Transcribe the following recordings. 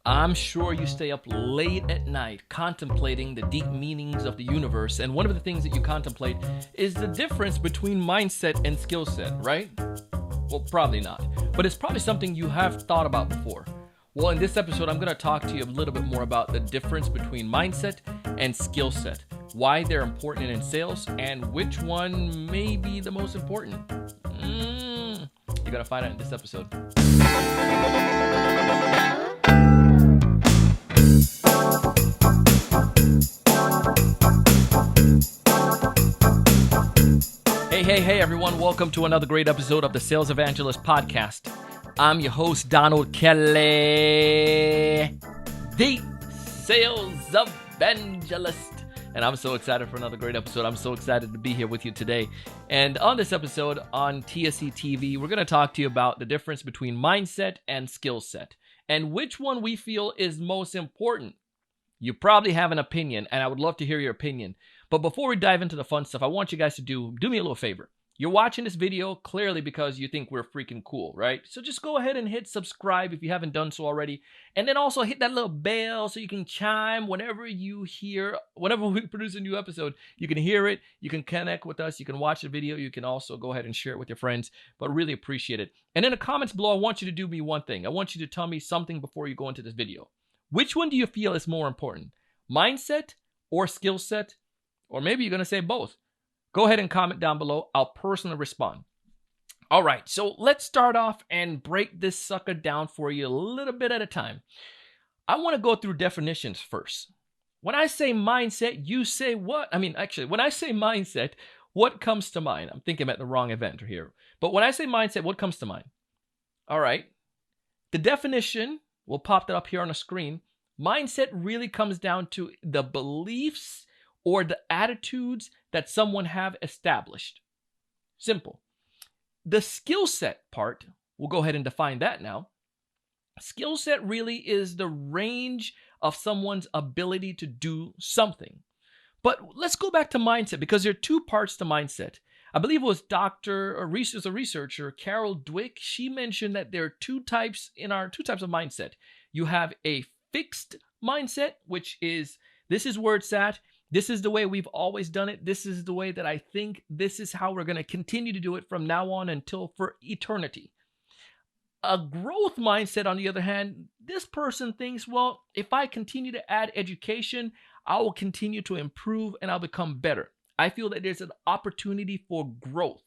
I'm sure you stay up late at night contemplating the deep meanings of the universe, and one of the things that you contemplate is the difference between mindset and skill set, right? Well, probably not, but it's probably something you have thought about before. Well, in this episode, I'm going to talk to you a little bit more about the difference between mindset and skill set, why they're important in sales, and which one may be the most important. You're going to find out in this episode. Hey, everyone. Welcome to another great episode of the Sales Evangelist Podcast. I'm your host, Donald Kelly, the Sales Evangelist. And I'm so excited for another great episode. I'm so excited to be here with you today. And on this episode on TSE TV, we're going to talk to you about the difference between mindset and skill set and which one we feel is most important. You probably have an opinion, and I would love to hear your opinion. But before we dive into the fun stuff, I want you guys to do me a little favor. You're watching this video clearly because you think we're freaking cool, right? So just go ahead and hit subscribe if you haven't done so already. And then also hit that little bell so you can chime whenever we produce a new episode. You can hear it, you can connect with us, you can watch the video, you can also go ahead and share it with your friends, but really appreciate it. And in the comments below, I want you to do me one thing. I want you to tell me something before you go into this video. Which one do you feel is more important? Mindset or skill set? Or maybe you're going to say both. Go ahead and comment down below. I'll personally respond. All right, so let's start off and break this sucker down for you a little bit at a time. I want to go through definitions first. When I say mindset, you say what? When I say mindset, what comes to mind? I'm thinking about the wrong event here. But when I say mindset, what comes to mind? All right, the definition, we'll pop that up here on the screen. Mindset really comes down to the beliefs or the attitudes that someone have established. Simple. The skill set part, we'll go ahead and define that now. Skill set really is the range of someone's ability to do something. But let's go back to mindset because there are two parts to mindset. I believe it was a researcher, Carol Dweck. She mentioned that there are two types of mindset. You have a fixed mindset, which is, this is where it's at. This is the way we've always done it. This is the way that I think. This is how we're going to continue to do it from now on until for eternity. A growth mindset, on the other hand, this person thinks, well, if I continue to add education, I will continue to improve and I'll become better. I feel that there's an opportunity for growth.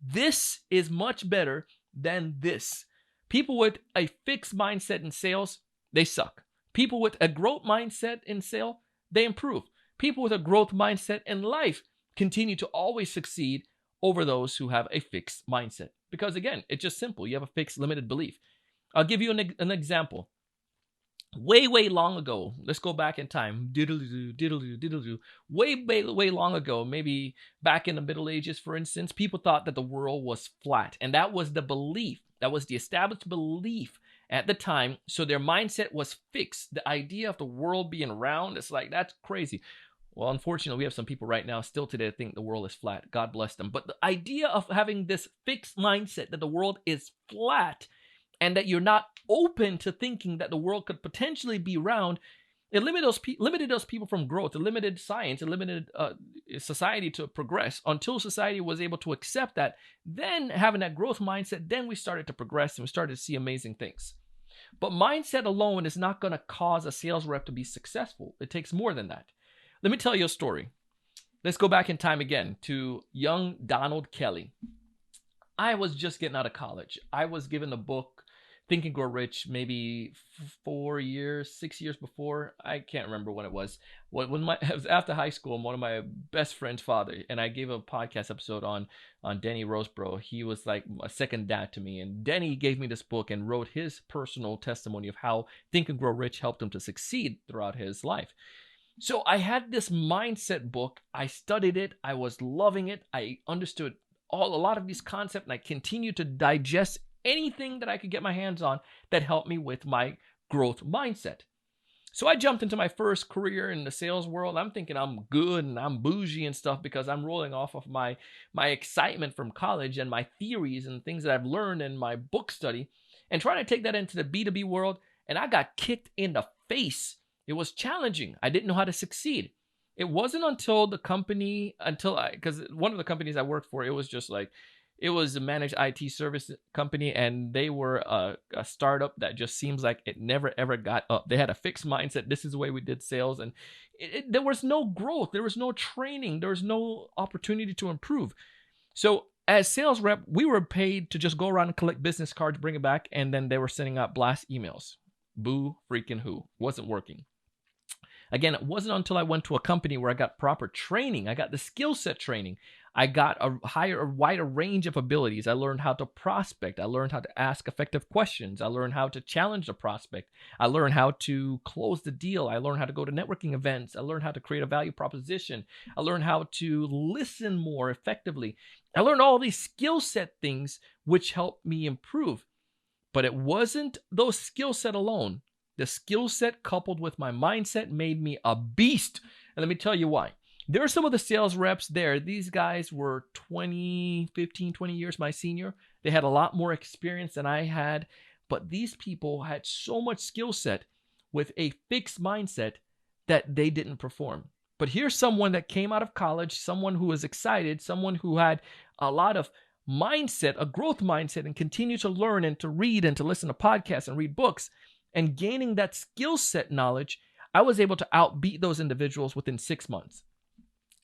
This is much better than this. People with a fixed mindset in sales, they suck. People with a growth mindset in sales, they improve. People with a growth mindset in life continue to always succeed over those who have a fixed mindset. Because again, it's just simple. You have a fixed limited belief. I'll give you an example. Way long ago, let's go back in time. Way long ago, maybe back in the Middle Ages, for instance, people thought that the world was flat. And that was the belief. That was the established belief at the time. So their mindset was fixed. The idea of the world being round, it's like, that's crazy. Well, unfortunately, we have some people right now still today that think the world is flat. God bless them. But the idea of having this fixed mindset that the world is flat and that you're not open to thinking that the world could potentially be round, it limited those people from growth. It limited science. It limited society to progress until society was able to accept that. Then having that growth mindset, then we started to progress and we started to see amazing things. But mindset alone is not going to cause a sales rep to be successful. It takes more than that. Let me tell you a story. Let's go back in time again to young Donald Kelly. I was just getting out of college. I was given the book Think and Grow Rich maybe 6 years before. I can't remember when it was. It was after high school, and one of my best friend's father, and I gave a podcast episode on Denny Roseborough. He was like a second dad to me, and Denny gave me this book and wrote his personal testimony of how Think and Grow Rich helped him to succeed throughout his life. So I had this mindset book. I studied it. I was loving it. I understood a lot of these concepts, and I continued to digest anything that I could get my hands on that helped me with my growth mindset. So I jumped into my first career in the sales world. I'm thinking I'm good and I'm bougie and stuff because I'm rolling off of my excitement from college and my theories and things that I've learned in my book study and trying to take that into the B2B world. and I got kicked in the face. It was challenging. I didn't know how to succeed. It wasn't until because one of the companies I worked for, it was just like, it was a managed IT service company, and they were a startup that just seems like it never ever got up. They had a fixed mindset. This is the way we did sales, and there was no growth. There was no training. There was no opportunity to improve. So as sales rep, we were paid to just go around and collect business cards, bring it back, and then they were sending out blast emails. Boo freaking who. Wasn't working. Again, it wasn't until I went to a company where I got proper training. I got the skill set training. I got a wider range of abilities. I learned how to prospect. I learned how to ask effective questions. I learned how to challenge the prospect. I learned how to close the deal. I learned how to go to networking events. I learned how to create a value proposition. I learned how to listen more effectively. I learned all these skill set things which helped me improve. But it wasn't those skill set alone. The skill set coupled with my mindset made me a beast. And let me tell you why. There are some of the sales reps there. These guys were 20 years my senior. They had a lot more experience than I had. But these people had so much skill set with a fixed mindset that they didn't perform. But here's someone that came out of college, someone who was excited, someone who had a lot of mindset, a growth mindset, and continue to learn and to read and to listen to podcasts and read books. And gaining that skill set knowledge, I was able to outbeat those individuals within 6 months.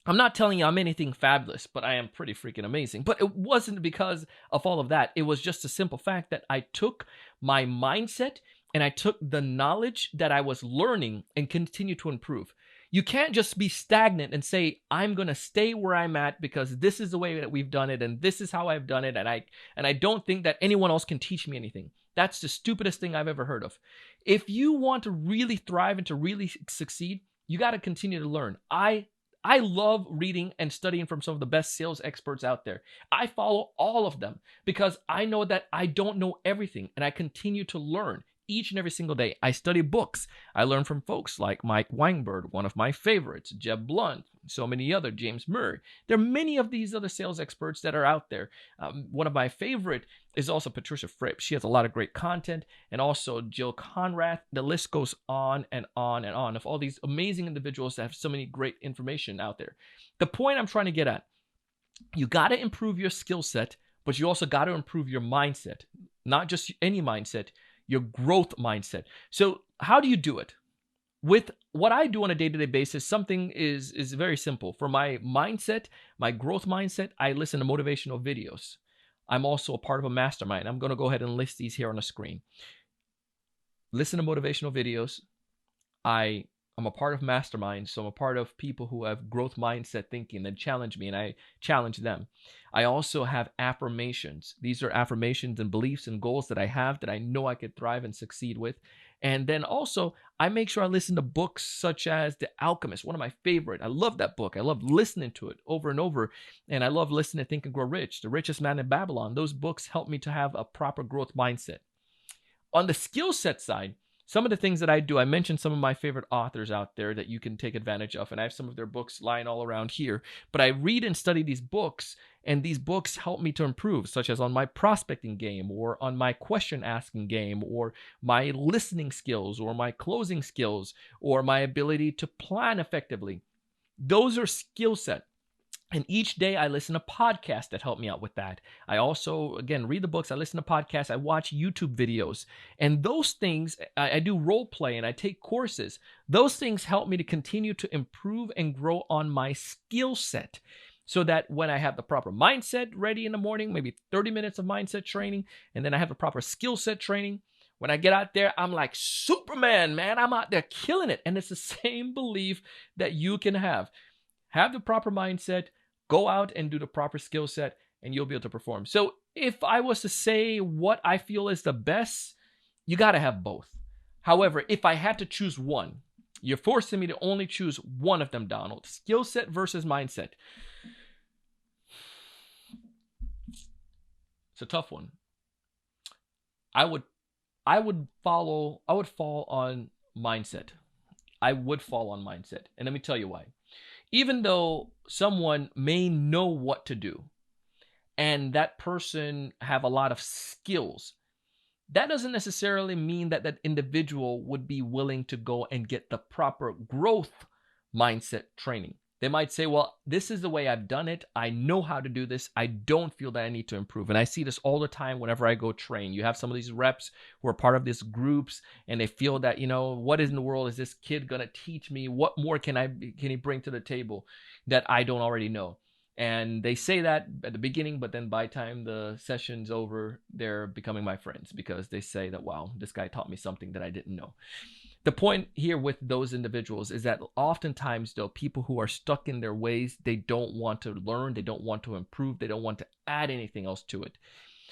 I'm not telling you I'm anything fabulous, but I am pretty freaking amazing. But it wasn't because of all of that. It was just a simple fact that I took my mindset and I took the knowledge that I was learning and continue to improve. You can't just be stagnant and say, I'm going to stay where I'm at because this is the way that we've done it and this is how I've done it, and I don't think that anyone else can teach me anything. That's the stupidest thing I've ever heard of. If you want to really thrive and to really succeed, you got to continue to learn. I love reading and studying from some of the best sales experts out there. I follow all of them because I know that I don't know everything, and I continue to learn each and every single day. I study books. I learn from folks like Mike Weinberg, one of my favorites, Jeb Blunt, so many other, James Murray. There are many of these other sales experts that are out there. One of my favorite is also Patricia Fripp. She has a lot of great content, and also Jill Conrad. The list goes on and on and on of all these amazing individuals that have so many great information out there. The point I'm trying to get at, you got to improve your skill set, but you also got to improve your mindset. Not just any mindset, your growth mindset. So how do you do it? With what I do on a day-to-day basis, something is very simple. For my mindset, my growth mindset, I listen to motivational videos. I'm also a part of a mastermind. I'm going to go ahead and list these here on the screen. Listen to motivational videos. I'm a part of masterminds, so I'm a part of people who have growth mindset thinking that challenge me, and I challenge them. I also have affirmations. These are affirmations and beliefs and goals that I have that I know I could thrive and succeed with. And then also, I make sure I listen to books such as The Alchemist, one of my favorite. I love that book. I love listening to it over and over. And I love listening to Think and Grow Rich, The Richest Man in Babylon. Those books help me to have a proper growth mindset. On the skill set side, some of the things that I do, I mentioned some of my favorite authors out there that you can take advantage of, and I have some of their books lying all around here. But I read and study these books, and these books help me to improve, such as on my prospecting game, or on my question asking game, or my listening skills, or my closing skills, or my ability to plan effectively. Those are skill set. And each day I listen to podcasts that help me out with that. I also, again, read the books. I listen to podcasts. I watch YouTube videos. And those things, I do role play and I take courses. Those things help me to continue to improve and grow on my skill set, so that when I have the proper mindset ready in the morning, maybe 30 minutes of mindset training, and then I have the proper skill set training, when I get out there, I'm like Superman, man. I'm out there killing it. And it's the same belief that you can have. Have the proper mindset. Go out and do the proper skill set, and you'll be able to perform. So if I was to say what I feel is the best, you got to have both. However, if I had to choose one, you're forcing me to only choose one of them, Donald. Skill set versus mindset. It's a tough one. I would fall on mindset. I would fall on mindset. And let me tell you why. Even though someone may know what to do, and that person have a lot of skills, that doesn't necessarily mean that that individual would be willing to go and get the proper growth mindset training. They might say, well, this is the way I've done it. I know how to do this. I don't feel that I need to improve. And I see this all the time whenever I go train. You have some of these reps who are part of these groups and they feel that, what in the world is this kid going to teach me? What more can he bring to the table that I don't already know? And they say that at the beginning, but then by the time the session's over, they're becoming my friends because they say that, wow, this guy taught me something that I didn't know. The point here with those individuals is that oftentimes, though, people who are stuck in their ways, they don't want to learn, they don't want to improve, they don't want to add anything else to it.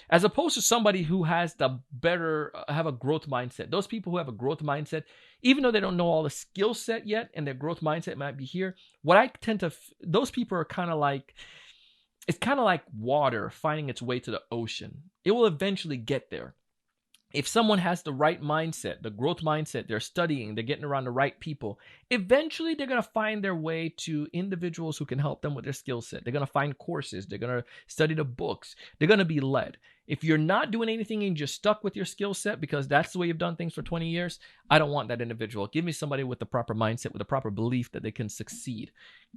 As opposed to somebody who has have a growth mindset. Those people who have a growth mindset, even though they don't know all the skill set yet and their growth mindset might be here, those people are it's kind of like water finding its way to the ocean. It will eventually get there. If someone has the right mindset, the growth mindset, they're studying, they're getting around the right people, eventually they're going to find their way to individuals who can help them with their skill set. They're going to find courses. They're going to study the books. They're going to be led. If you're not doing anything and you're stuck with your skill set because that's the way you've done things for 20 years, I don't want that individual. Give me somebody with the proper mindset, with the proper belief that they can succeed.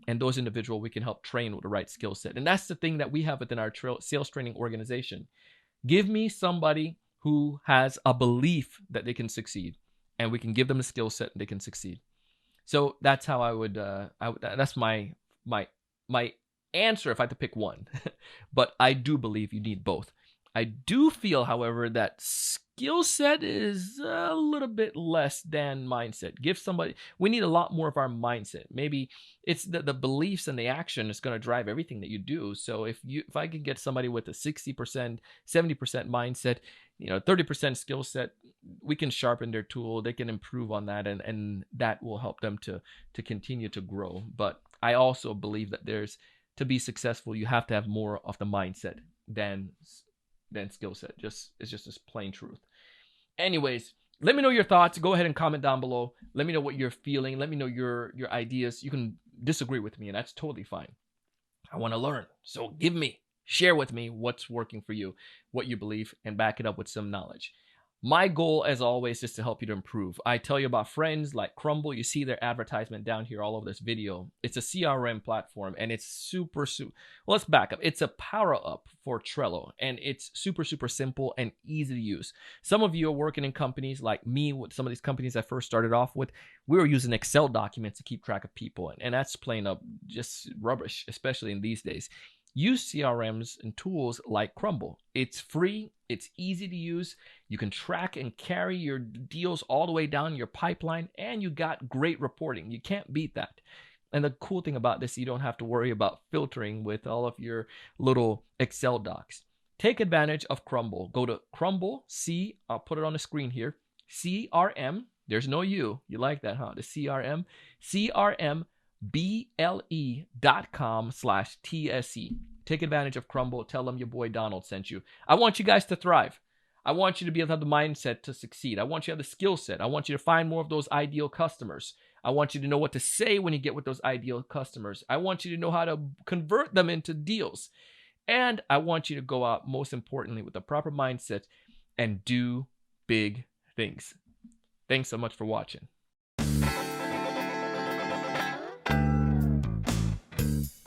And those individuals we can help train with the right skill set. And that's the thing that we have within our sales training organization. Give me somebody who has a belief that they can succeed, and we can give them a skill set and they can succeed. So that's how that's my answer if I had to pick one. But I do believe you need both. I do feel, however, that skill set is a little bit less than mindset. We need a lot more of our mindset. Maybe it's the beliefs and the action is going to drive everything that you do. So if I can get somebody with a 60%, 70% mindset, 30% skill set, we can sharpen their tool. They can improve on that, and that will help them to continue to grow. But I also believe that to be successful, you have to have more of the mindset than skill set. It's just this plain truth. Anyways, let me know your thoughts. Go ahead and comment down below. Let me know what you're feeling. Let me know your ideas. You can disagree with me, and that's totally fine. I want to learn. So share with me what's working for you, what you believe, and back it up with some knowledge. My goal, as always, is to help you to improve. I tell you about friends like Crumble. You see their advertisement down here all over this video. It's a CRM platform, and it's super. Well, let's back up. It's a power up for Trello, and it's super simple and easy to use. Some of you are working in companies like me. With some of these companies I first started off with, we were using Excel documents to keep track of people, and that's plain up just rubbish, especially in these days. Use CRMs and tools like Crumble. It's free. It's easy to use. You can track and carry your deals all the way down your pipeline, and you got great reporting. You can't beat that. And the cool thing about this, you don't have to worry about filtering with all of your little Excel docs. Take advantage of Crumble. Go to Crumble, I'll put it on the screen here, CRM. There's no U. You like that, huh? The CRM, CRMBLE.com/TSE. Take advantage of Crumble. Tell them your boy Donald sent you. I want you guys to thrive. I want you to be able to have the mindset to succeed. I want you to have the skill set. I want you to find more of those ideal customers. I want you to know what to say when you get with those ideal customers. I want you to know how to convert them into deals. And I want you to go out, most importantly, with the proper mindset and do big things. Thanks so much for watching.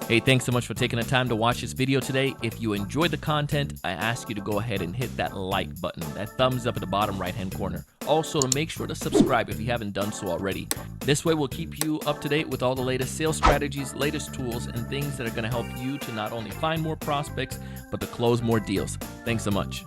Hey, thanks so much for taking the time to watch this video today. If you enjoyed the content, I ask you to go ahead and hit that like button, that thumbs up at the bottom right-hand corner. Also, to make sure to subscribe if you haven't done so already. This way, we'll keep you up to date with all the latest sales strategies, latest tools, and things that are going to help you to not only find more prospects, but to close more deals. Thanks so much.